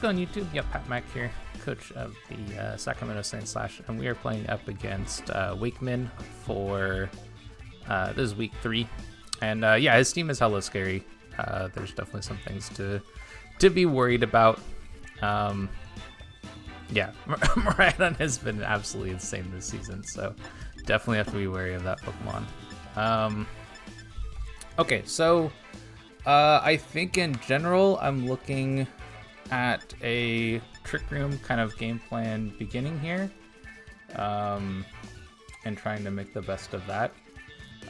go on YouTube. Yep, Pat Mack here, coach of the Sacramento Saints / and we are playing up against Wakeman for this is week 3. And yeah, his team is hella scary. There's definitely some things to be worried about. Yeah, Miraidon has been absolutely insane this season, so definitely have to be wary of that Pokemon. Okay, so I think in general I'm looking at a Trick Room kind of game plan beginning here, and trying to make the best of that.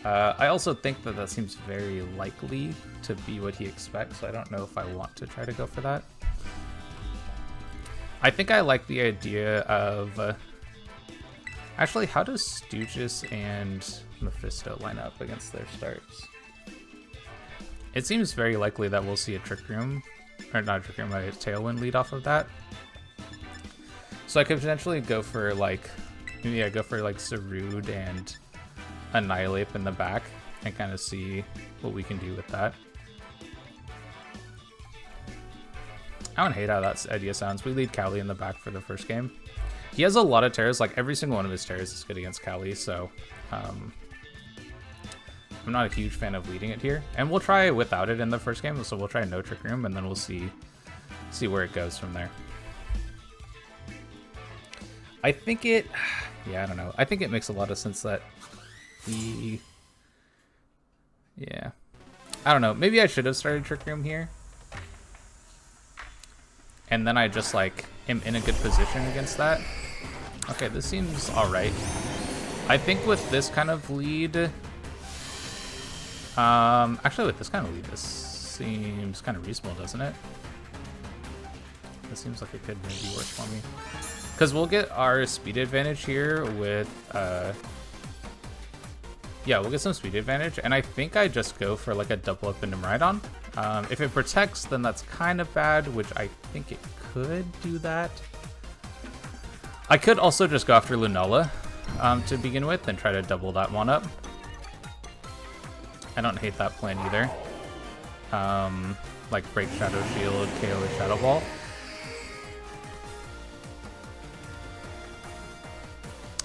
I also think that seems very likely to be what he expects, so I don't know if I want to try to go for that. I think I like the idea of... actually, how does Stooges and Mephisto line up against their starts? It seems very likely that we'll see a Trick Room, or not a Trick Room, a Tailwind lead off of that. So I could potentially go for like, yeah, go for like Zarude and Annihilate in the back and kind of see what we can do with that. I don't hate how that idea sounds. We lead Cali in the back for the first game. He has a lot of tears, like every single one of his tears is good against Cali, so I'm not a huge fan of leading it here. And we'll try without it in the first game, so we'll try no Trick Room and then we'll see where it goes from there. I think it, yeah, I don't know. I think it makes a lot of sense that yeah. I don't know. Maybe I should have started Trick Room here. And then I just like am in a good position against that. Okay, this seems alright. I think with this kind of lead, actually with this kind of lead, this seems kind of reasonable, doesn't it? This seems like it could maybe work for me. Because we'll get our speed advantage here with, yeah, we'll get some speed advantage, and I think I just go for like a double up into Miraidon. If it protects, then that's kind of bad, which I think it could do that. I could also just go after Lunala to begin with and try to double that one up. I don't hate that plan either. Like break Shadow Shield, KO with Shadow Ball.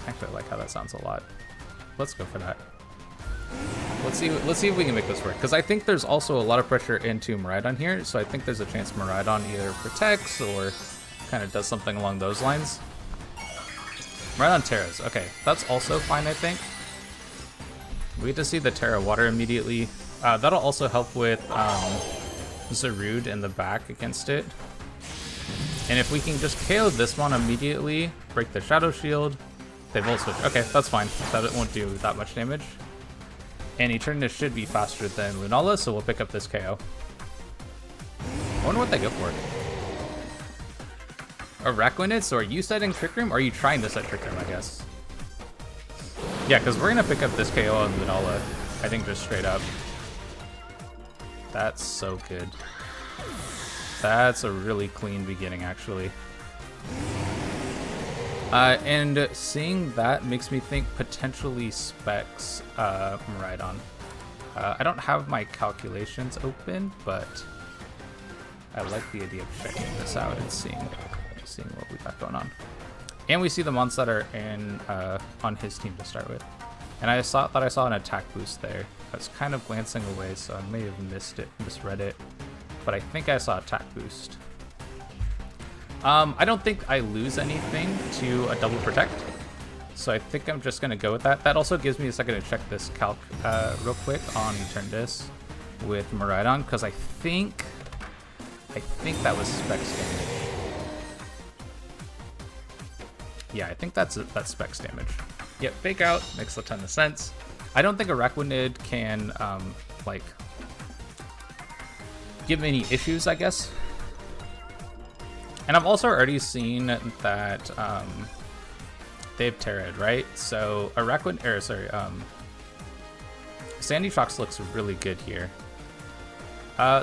Actually, I like how that sounds a lot. Let's go for that. Let's see if we can make this work, because I think there's also a lot of pressure into Miraidon here, so I think there's a chance Miraidon either protects or kind of does something along those lines. Miraidon Terras, okay, that's also fine, I think. We get to see the Terra Water immediately. That'll also help with Zarude in the back against it. And if we can just KO this one immediately, break the Shadow Shield, they both switch. Okay, that's fine. That won't do that much damage. And Eternatus should be faster than Lunala, so we'll pick up this KO. I wonder what they go for. Araquanid, so are you setting Trick Room, or are you trying to set Trick Room, I guess? Yeah, because we're going to pick up this KO on Lunala, I think just straight up. That's so good. That's a really clean beginning, actually. And seeing that makes me think potentially specs Miraidon. I don't have my calculations open, but I like the idea of checking this out and seeing what we got going on. And we see the mons that are in on his team to start with. And I thought I saw an attack boost there. I was kind of glancing away, so I may have misread it. But I think I saw attack boost. I don't think I lose anything to a double protect, so I think I'm just gonna go with that. That also gives me a second to check this calc real quick on Eternatus with Miraidon, because I think that was specs damage. Yeah, I think that's specs damage. Yep, fake out makes a ton of sense. I don't think Araquanid can like give me any issues, I guess. And I've also already seen that they've Terra'd, right? So Sandy Shocks looks really good here.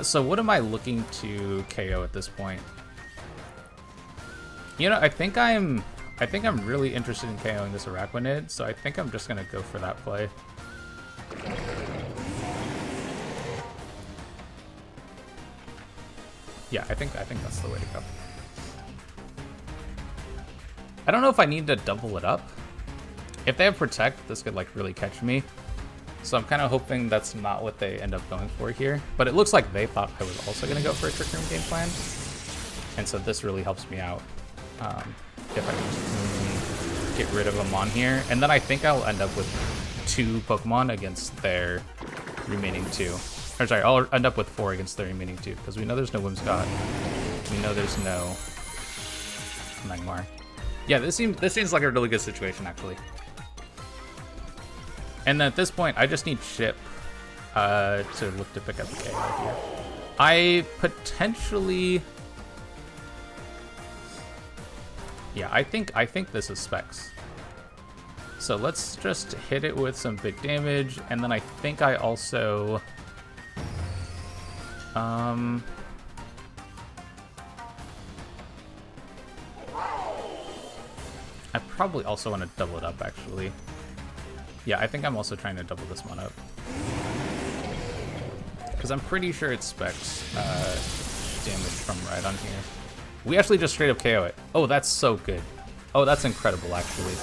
So what am I looking to KO at this point? You know, I think I'm really interested in KOing this Araquanid, so I think I'm just gonna go for that play. Yeah, I think that's the way to go. I don't know if I need to double it up. If they have Protect, this could like really catch me. So I'm kind of hoping that's not what they end up going for here. But it looks like they thought I was also going to go for a Trick Room game plan. And so this really helps me out. If I can just get rid of them on here. And then I think I'll end up with 2 Pokemon against their remaining 2. Or sorry, I'll end up with 4 against their remaining 2. Because we know there's no Whimsicott. We know there's no Magmar. Yeah, this seems like a really good situation, actually. And then at this point, I just need Chip to look to pick up the KO here. I potentially... Yeah, I think this is Specs. So let's just hit it with some big damage, and then I think I also... I probably also want to double it up, actually. Yeah, I think I'm also trying to double this one up. Because I'm pretty sure it specs damage from right on here. We actually just straight up KO it. Oh, that's so good. Oh, that's incredible, actually.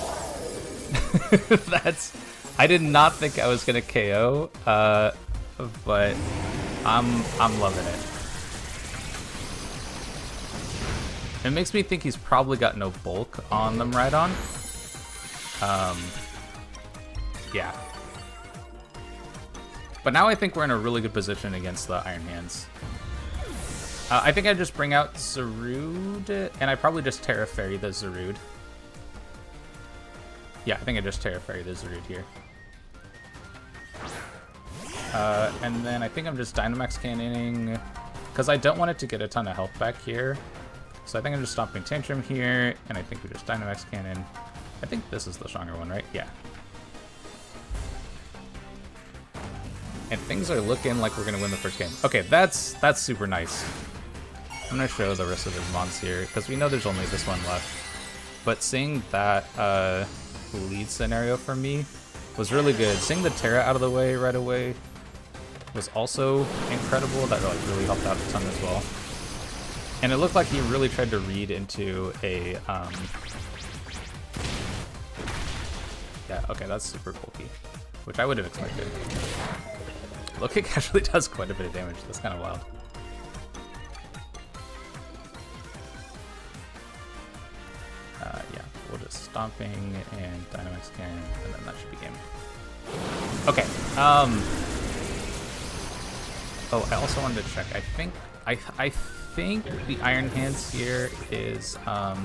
I did not think I was going to KO, but I'm loving it. It makes me think he's probably got no bulk on them right on. Yeah. But now I think we're in a really good position against the Iron Hands. I think I just bring out Zarude, and I probably just Terra Fairy the Zarude. Yeah, I think I just Terra Fairy the Zarude here. And then I think I'm just Dynamax Cannoning, because I don't want it to get a ton of health back here. So I think I'm just Stomping Tantrum here, and I think we just Dynamax Cannon. I think this is the stronger one, right? Yeah. And things are looking like we're going to win the first game. Okay, that's super nice. I'm going to show the rest of his mons here, because we know there's only this one left. But seeing that lead scenario for me was really good. Seeing the Terra out of the way right away was also incredible. That like really helped out a ton as well. And it looked like he really tried to read into a, yeah, okay, that's super bulky, which I would have expected. Low Kick actually does quite a bit of damage. That's kind of wild. Yeah, we'll just Stomping and Dynamax Cannon, and then that should be game. Okay, oh, I also wanted to check. I think the Iron Hands here is AV.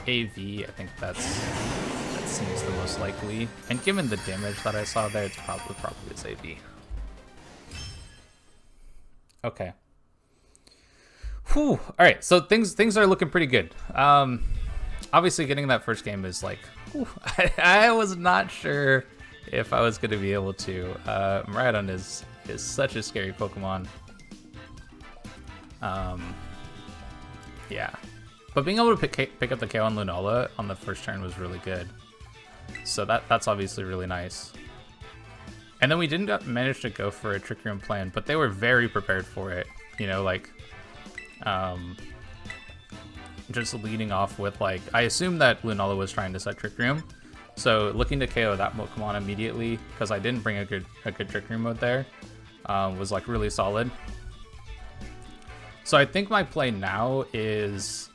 I think that seems the most likely. And given the damage that I saw there, it's probably is AV. Okay. Whew. All right. So things are looking pretty good. Obviously, getting that first game is like, whew, I was not sure if I was going to be able to. Miraidon is such a scary Pokemon. Yeah, but being able to pick up the KO on Lunala on the first turn was really good. So that's obviously really nice. And then we didn't manage to go for a Trick Room plan, but they were very prepared for it. You know, like, just leading off with like, I assume that Lunala was trying to set Trick Room, so looking to KO that Pokemon immediately because I didn't bring a good Trick Room mode there was like really solid. So I think my play now is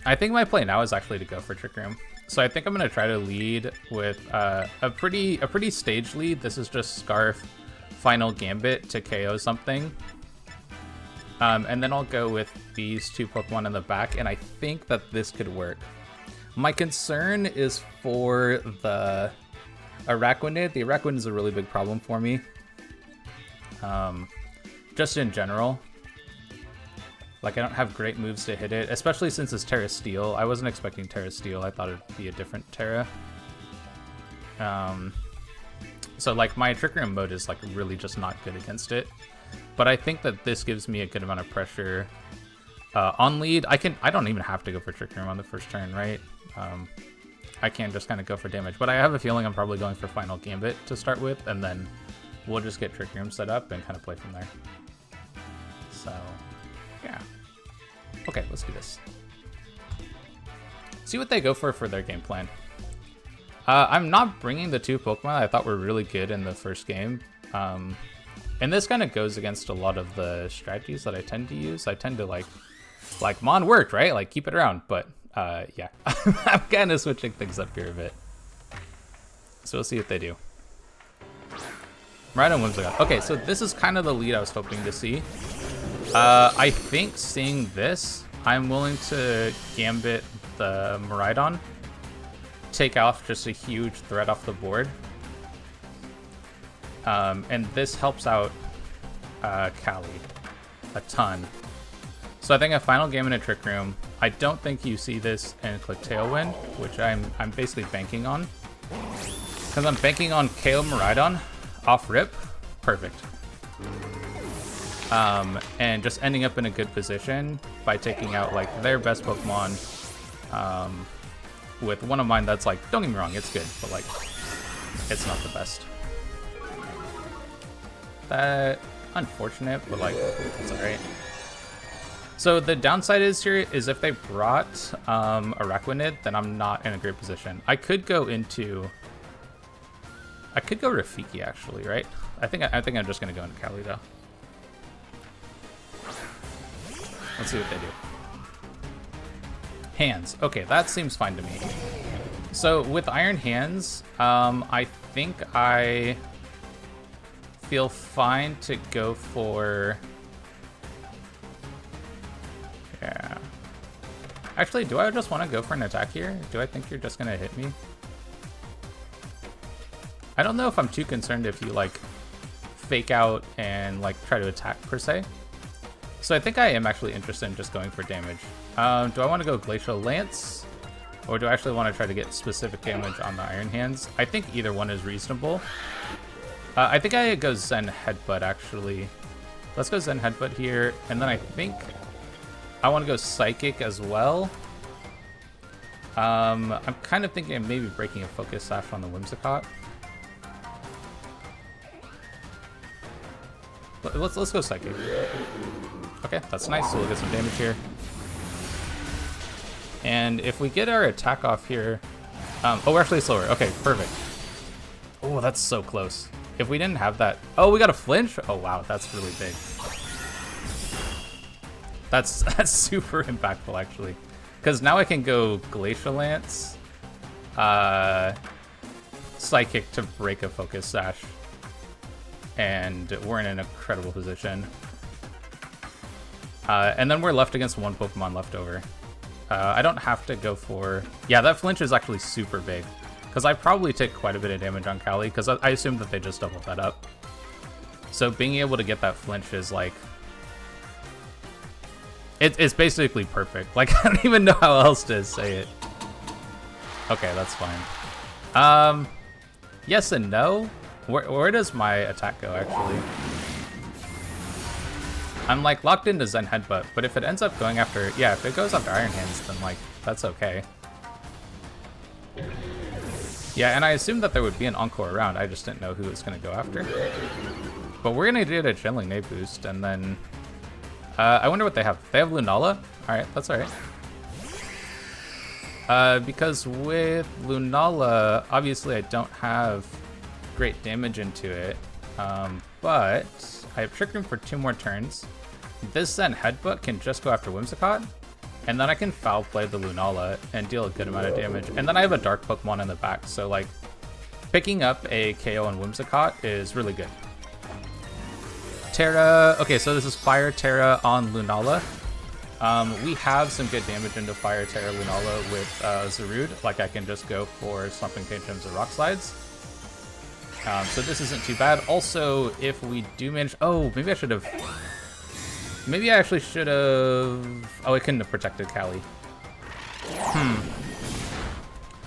actually to go for Trick Room. So I think I'm gonna try to lead with a pretty staged lead. This is just Scarf, Final Gambit to KO something. And then I'll go with these 2 Pokemon in the back, and I think that this could work. My concern is for the Araquanid. The Araquanid is a really big problem for me. Just in general. Like, I don't have great moves to hit it, especially since it's Terra Steel. I wasn't expecting Terra Steel. I thought it'd be a different Terra. So, like, my Trick Room mode is, like, really just not good against it. But I think that this gives me a good amount of pressure. On lead, I don't even have to go for Trick Room on the first turn, right? I can just kind of go for damage. But I have a feeling I'm probably going for Final Gambit to start with, and then we'll just get Trick Room set up and kind of play from there. So, yeah. Okay, let's do this. see what they go for their game plan. I'm not bringing the 2 Pokemon I thought were really good in the first game. And this kind of goes against a lot of the strategies that I tend to use. I tend to like Mon worked, right? Like, keep it around. But yeah, I'm kind of switching things up here a bit. So we'll see what they do. Right on Whimsicott. Okay, so this is kind of the lead I was hoping to see. I think seeing this, I'm willing to Gambit the Miraidon, take off just a huge threat off the board. And this helps out Cali a ton. So I think a final game in a Trick Room. I don't think you see this in Click Tailwind, which I'm basically banking on. Because I'm banking on KO Miraidon off rip. Perfect. And just ending up in a good position by taking out like their best Pokemon with one of mine that's like, don't get me wrong, it's good, but like, it's not the best. That unfortunate, but like, it's alright. So the downside is here is if they brought Araquanid, then I'm not in a great position. I could go Rafiki actually, right? I think I'm just gonna go into Cali though. Let's see what they do. Hands. Okay, that seems fine to me. So with Iron Hands, I think I feel fine to go for... Yeah. Actually, do I just want to go for an attack here? Do I think you're just going to hit me? I don't know if I'm too concerned if you, like, fake out and, like, try to attack, per se. So I think I am actually interested in just going for damage. Do I want to go Glacial Lance? Or do I actually want to try to get specific damage on the Iron Hands? I think either one is reasonable. I think I go Zen Headbutt, actually. Let's go Zen Headbutt here. And then I think I want to go Psychic as well. I'm kind of thinking of maybe breaking a Focus Sash on the Whimsicott. Let's go Psychic. Okay, that's nice. So we'll get some damage here. And if we get our attack off here... oh, we're actually slower. Okay, perfect. Oh, that's so close. If we didn't have that... Oh, we got a flinch? Oh, wow, that's really big. That's super impactful, actually. Because now I can go Glacial Lance, Psychic to break a Focus Sash. And we're in an incredible position. And then we're left against one Pokemon left over. I don't have to go for... Yeah, that flinch is actually super big. Because I probably take quite a bit of damage on Cali, because I assume that they just doubled that up. So being able to get that flinch is like... It's basically perfect. Like, I don't even know how else to say it. Okay, that's fine. Yes and no. Where does my attack go, actually? I'm like locked into Zen Headbutt, but if it ends up going after... Yeah, if it goes after Iron Hands, then like, that's okay. Yeah, and I assumed that there would be an Encore around. I just didn't know who it was going to go after. But we're going to get a Channeling Nade boost, and then... I wonder what they have. They have Lunala? Alright, that's alright. Because with Lunala, obviously I don't have great damage into it. But I have Trick Room for 2 more turns. This Zen Headbutt can just go after Whimsicott. And then I can Foul Play the Lunala and deal a good amount of damage. And then I have a Dark Pokemon in the back, so like picking up a KO on Whimsicott is really good. Terra, okay, so this is Fire Terra on Lunala. We have some good damage into Fire Terra Lunala with Zarude. Like I can just go for Slumping Paint Gems or Rock Slides. So this isn't too bad. Also, if we do manage... Oh, maybe I should have... Maybe I actually should have... Oh, I couldn't have protected Cali.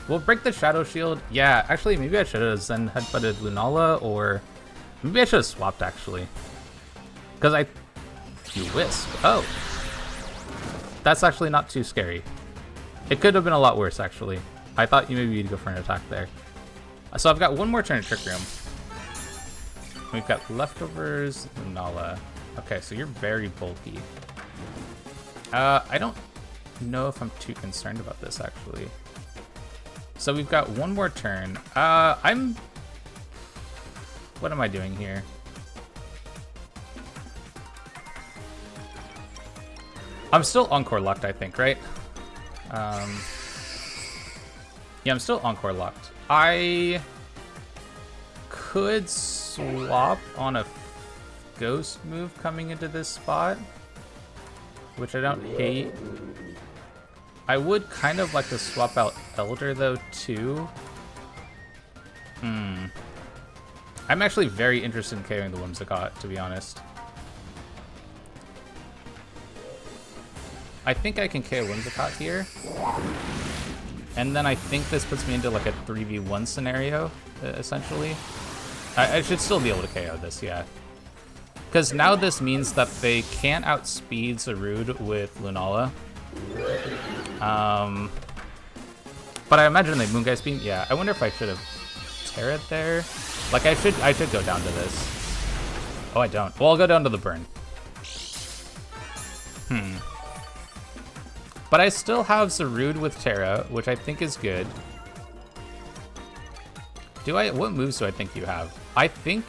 We'll break the Shadow Shield. Yeah, actually, maybe I should have Zen Headbutted Lunala, or... Maybe I should have swapped, actually. Because You Wisp. Oh. That's actually not too scary. It could have been a lot worse, actually. I thought maybe you'd go for an attack there. So I've got one more turn of Trick Room. We've got Leftovers, Lunala. Okay, so you're very bulky. I don't know if I'm too concerned about this, actually. So we've got one more turn. What am I doing here? I'm still Encore locked, I think, right? Yeah, I'm still Encore locked. I could swap on a ghost move coming into this spot, which I don't hate. I would kind of like to swap out Elder, though, too. I'm actually very interested in KOing the Whimsicott, to be honest. I think I can KO Whimsicott here. And then I think this puts me into like a 3v1 scenario, essentially. I should still be able to KO this, yeah. Because now this means that they can't outspeed Zarude with Lunala. But I imagine they Moongeist Beam. Yeah, I wonder if I should have Terra there. Like I should go down to this. Oh, I don't. Well, I'll go down to the burn. But I still have Zarude with Terra, which I think is good. What moves do I think you have? I think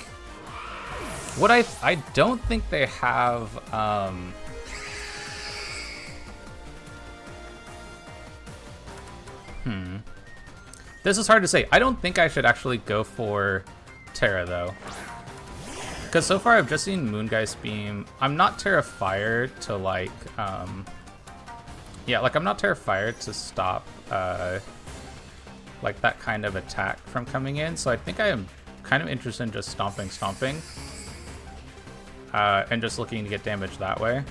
I don't think they have This is hard to say. I don't think I should actually go for Terra, though. Because so far I've just seen Moongeist Beam. I'm not Terra-Fire to, like, yeah, like, I'm not Terra-Fire to stop, like, that kind of attack from coming in. So I think I am kind of interested in just stomping, and just looking to get damage that way.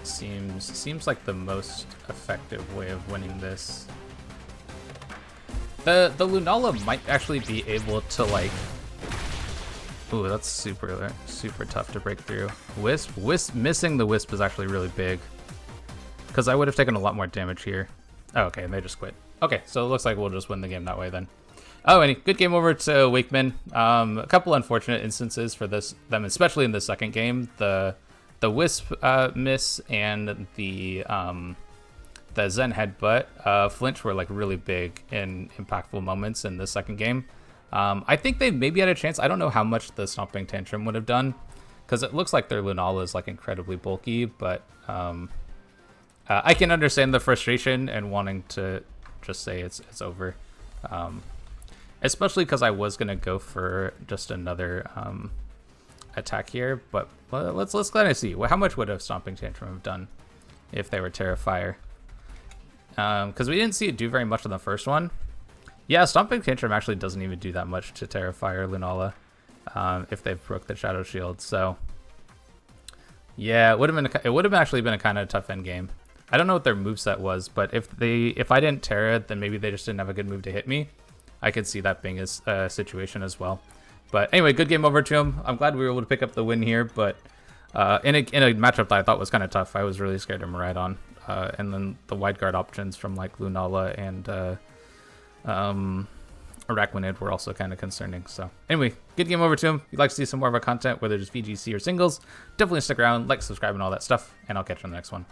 Seems like the most effective way of winning this. The Lunala might actually be able to, like, ooh, that's super tough to break through. Wisp missing the Wisp is actually really big, because I would have taken a lot more damage here. Oh, okay, and they just quit. Okay, so it looks like we'll just win the game that way then. Oh, and good game over to Wakeman. A couple unfortunate instances for them, especially in the second game. The Wisp miss and the Zen headbutt flinch were like really big and impactful moments in the second game. I think they maybe had a chance. I don't know how much the Stomping Tantrum would have done, because it looks like their Lunala is like incredibly bulky, but I can understand the frustration and wanting to just say it's over. Especially because I was gonna go for just another attack here, but let's kind of see how much would a Stomping Tantrum have done if they were Terra-Fire. Because we didn't see it do very much on the first one. Yeah, Stomping Tantrum actually doesn't even do that much to Terra-Fire Lunala if they broke the Shadow Shield. So yeah, it would have actually been a kind of tough end game. I don't know what their moveset was, but if I didn't Terra, then maybe they just didn't have a good move to hit me. I could see that being a situation as well. But anyway, good game over to him. I'm glad we were able to pick up the win here, but in a matchup that I thought was kind of tough, I was really scared of Miraidon. And then the wide guard options from like Lunala and Araquanid were also kind of concerning. So anyway, good game over to him. If you'd like to see some more of our content, whether it's VGC or singles, definitely stick around, like, subscribe, and all that stuff, and I'll catch you on the next one.